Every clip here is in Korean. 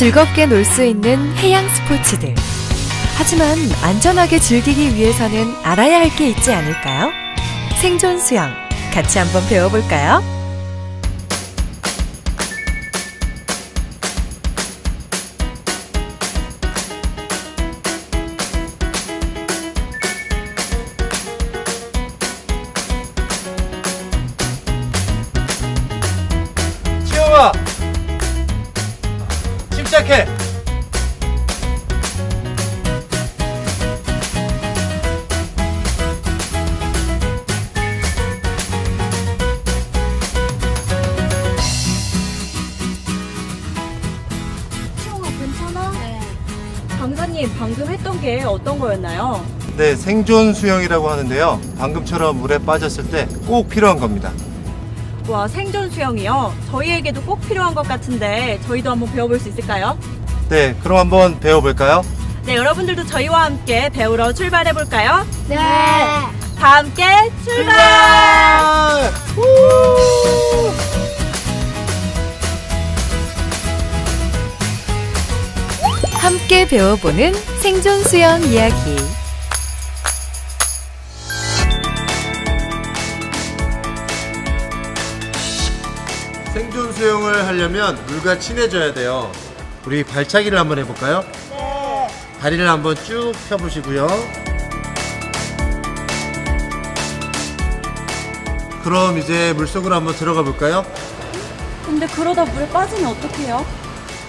즐겁게 놀 수 있는 해양 스포츠들. 하지만 안전하게 즐기기 위해서는 알아야 할 게 있지 않을까요? 생존 수영, 같이 한번 배워볼까요? 지영아! 침착해! 치영아 괜찮아? 네. 강사님 방금 했던 게 어떤 거였나요? 네, 생존 수영이라고 하는데요. 방금처럼 물에 빠졌을 때 꼭 필요한 겁니다. 와, 생존 수영이요? 저희에게도 꼭 필요한 것 같은데 저희도 한번 배워볼 수 있을까요? 네, 그럼 한번 배워볼까요? 네, 여러분들도 저희와 함께 배우러 출발해볼까요? 네. 다 함께 출발! 함께 배워보는 생존 수영 이야기. 생존 수영을 하려면 물과 친해져야 돼요. 우리 발차기를 한번 해볼까요? 네. 다리를 한번 쭉 펴보시고요. 그럼 이제 물속으로 한번 들어가 볼까요? 근데 그러다 물에 빠지면 어떡해요?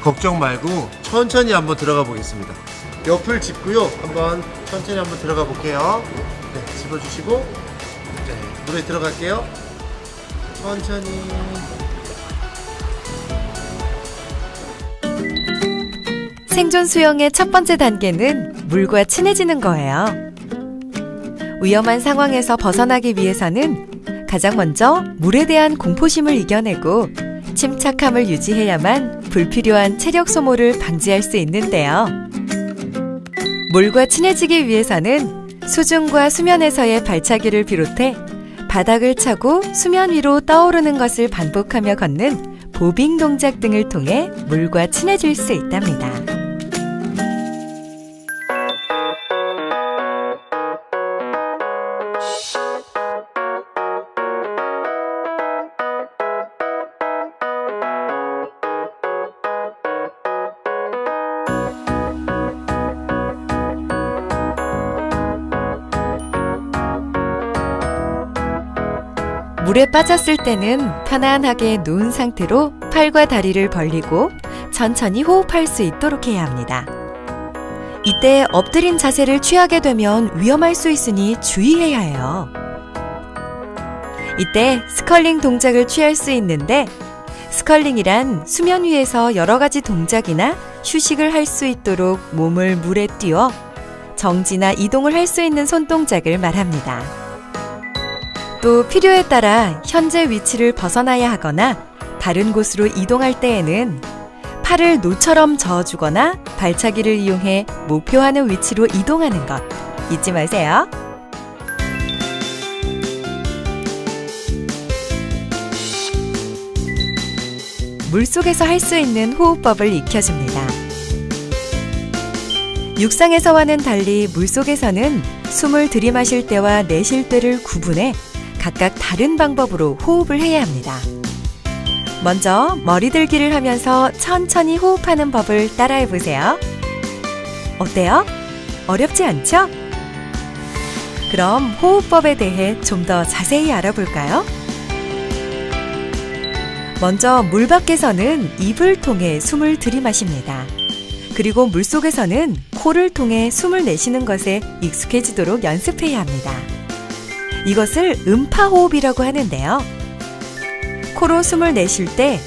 걱정 말고 천천히 한번 들어가 보겠습니다. 옆을 짚고요. 한번 천천히 한번 들어가 볼게요. 네, 짚어주시고 네, 물에 들어갈게요. 천천히. 생존 수영의 첫 번째 단계는 물과 친해지는 거예요. 위험한 상황에서 벗어나기 위해서는 가장 먼저 물에 대한 공포심을 이겨내고 침착함을 유지해야만 불필요한 체력 소모를 방지할 수 있는데요. 물과 친해지기 위해서는 수중과 수면에서의 발차기를 비롯해 바닥을 차고 수면 위로 떠오르는 것을 반복하며 걷는 보빙 동작 등을 통해 물과 친해질 수 있답니다. 물에 빠졌을 때는 편안하게 누운 상태로 팔과 다리를 벌리고 천천히 호흡할 수 있도록 해야 합니다. 이때 엎드린 자세를 취하게 되면 위험할 수 있으니 주의해야 해요. 이때 스컬링 동작을 취할 수 있는데 스컬링이란 수면 위에서 여러 가지 동작이나 휴식을 할 수 있도록 몸을 물에 띄워 정지나 이동을 할 수 있는 손동작을 말합니다. 또 필요에 따라 현재 위치를 벗어나야 하거나 다른 곳으로 이동할 때에는 팔을 노처럼 저어주거나 발차기를 이용해 목표하는 위치로 이동하는 것 잊지 마세요. 물속에서 할 수 있는 호흡법을 익혀줍니다. 육상에서와는 달리 물속에서는 숨을 들이마실 때와 내쉴 때를 구분해 각각 다른 방법으로 호흡을 해야 합니다. 먼저 머리 들기를 하면서 천천히 호흡하는 법을 따라해보세요. 어때요? 어렵지 않죠? 그럼 호흡법에 대해 좀 더 자세히 알아볼까요? 먼저 물 밖에서는 입을 통해 숨을 들이마십니다. 그리고 물속에서는 코를 통해 숨을 내쉬는 것에 익숙해지도록 연습해야 합니다. 이것을 음파호흡이라고 하는데요. 코로 숨을 내쉴 때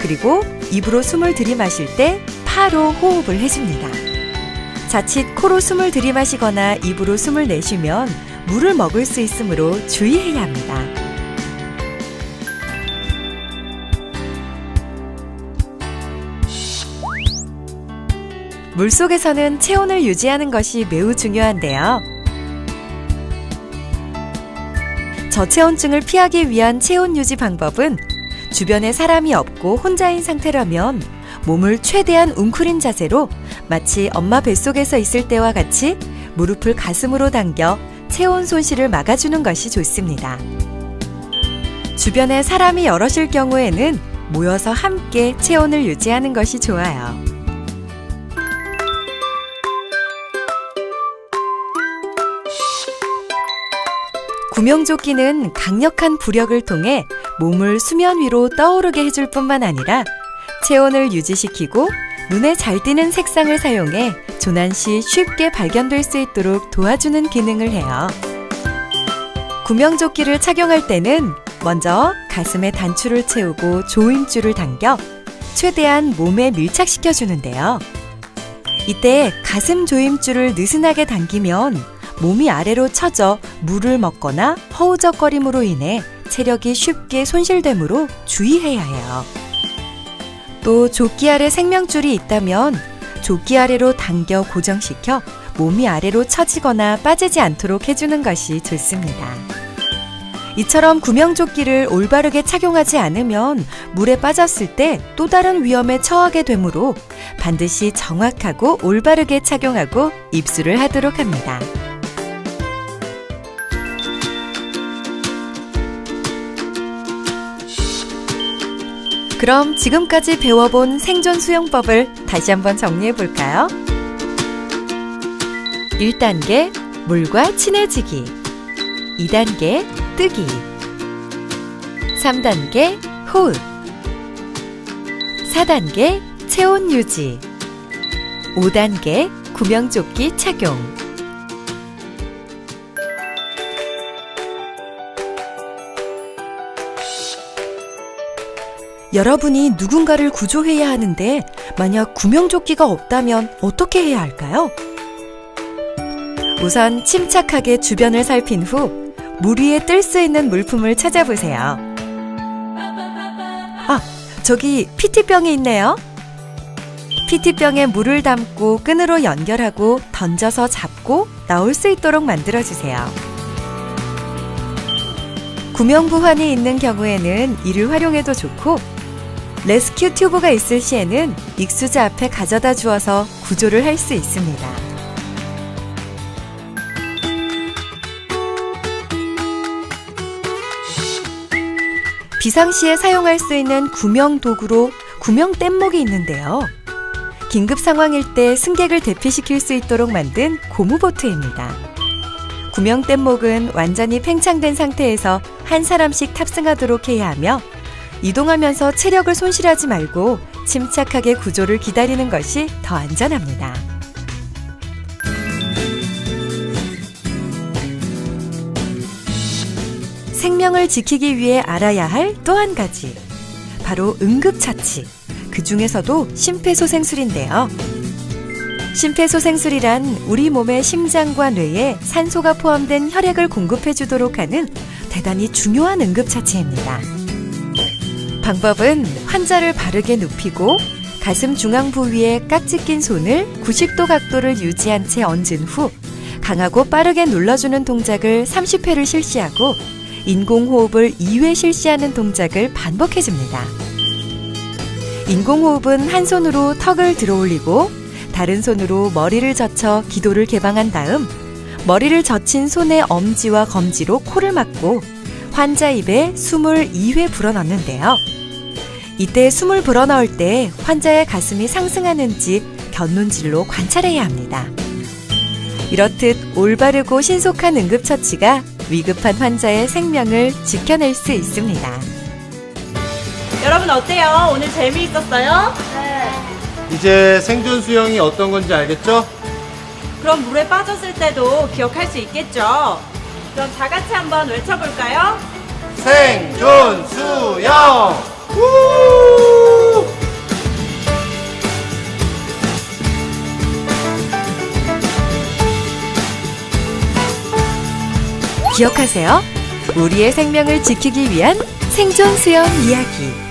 그리고 입으로 숨을 들이마실 때 파로 호흡을 해줍니다. 자칫 코로 숨을 들이마시거나 입으로 숨을 내쉬면 물을 먹을 수 있으므로 주의해야 합니다. 물속에서는 체온을 유지하는 것이 매우 중요한데요. 저체온증을 피하기 위한 체온 유지 방법은 주변에 사람이 없고 혼자인 상태라면 몸을 최대한 웅크린 자세로 마치 엄마 뱃속에서 있을 때와 같이 무릎을 가슴으로 당겨 체온 손실을 막아주는 것이 좋습니다. 주변에 사람이 여럿일 경우에는 모여서 함께 체온을 유지하는 것이 좋아요. 구명조끼는 강력한 부력을 통해 몸을 수면 위로 떠오르게 해줄 뿐만 아니라 체온을 유지시키고 눈에 잘 띄는 색상을 사용해 조난 시 쉽게 발견될 수 있도록 도와주는 기능을 해요. 구명조끼를 착용할 때는 먼저 가슴에 단추를 채우고 조임줄을 당겨 최대한 몸에 밀착시켜 주는데요. 이때 가슴 조임줄을 느슨하게 당기면 몸이 아래로 처져 물을 먹거나 허우적거림으로 인해 체력이 쉽게 손실되므로 주의해야 해요. 또 조끼 아래 생명줄이 있다면 조끼 아래로 당겨 고정시켜 몸이 아래로 처지거나 빠지지 않도록 해주는 것이 좋습니다. 이처럼 구명조끼를 올바르게 착용하지 않으면 물에 빠졌을 때 또 다른 위험에 처하게 되므로 반드시 정확하고 올바르게 착용하고 입수를 하도록 합니다. 그럼 지금까지 배워본 생존 수영법을 다시 한번 정리해 볼까요? 1단계 물과 친해지기, 2단계 뜨기, 3단계 호흡, 4단계 체온 유지, 5단계 구명조끼 착용. 여러분이 누군가를 구조해야 하는데 만약 구명조끼가 없다면 어떻게 해야 할까요? 우선 침착하게 주변을 살핀 후 물 위에 뜰 수 있는 물품을 찾아보세요. 아, 저기 PT병이 있네요. PT병에 물을 담고 끈으로 연결하고 던져서 잡고 나올 수 있도록 만들어주세요. 구명부환이 있는 경우에는 이를 활용해도 좋고 레스큐 튜브가 있을 시에는 익수자 앞에 가져다 주어서 구조를 할 수 있습니다. 비상시에 사용할 수 있는 구명 도구로 구명 뗏목이 있는데요. 긴급 상황일 때 승객을 대피시킬 수 있도록 만든 고무보트입니다. 구명 뗏목은 완전히 팽창된 상태에서 한 사람씩 탑승하도록 해야 하며 이동하면서 체력을 손실하지 말고 침착하게 구조를 기다리는 것이 더 안전합니다. 생명을 지키기 위해 알아야 할 또 한 가지, 바로 응급처치, 그 중에서도 심폐소생술인데요. 심폐소생술이란 우리 몸의 심장과 뇌에 산소가 포함된 혈액을 공급해 주도록 하는 대단히 중요한 응급처치입니다. 방법은 환자를 바르게 눕히고 가슴 중앙 부위에 깍지 낀 손을 90도 각도를 유지한 채 얹은 후 강하고 빠르게 눌러주는 동작을 30회를 실시하고 인공호흡을 2회 실시하는 동작을 반복해줍니다. 인공호흡은 한 손으로 턱을 들어올리고 다른 손으로 머리를 젖혀 기도를 개방한 다음 머리를 젖힌 손의 엄지와 검지로 코를 막고 환자 입에 숨을 2회 불어넣는데요. 이때 숨을 불어넣을 때 환자의 가슴이 상승하는지 곁눈질로 관찰해야 합니다. 이렇듯 올바르고 신속한 응급처치가 위급한 환자의 생명을 지켜낼 수 있습니다. 여러분 어때요? 오늘 재미있었어요? 이제 생존 수영이 어떤 건지 알겠죠? 그럼 물에 빠졌을 때도 기억할 수 있겠죠? 그럼 다 같이 한번 외쳐볼까요? 생존 수영! 우! 기억하세요. 우리의 생명을 지키기 위한 생존 수영 이야기.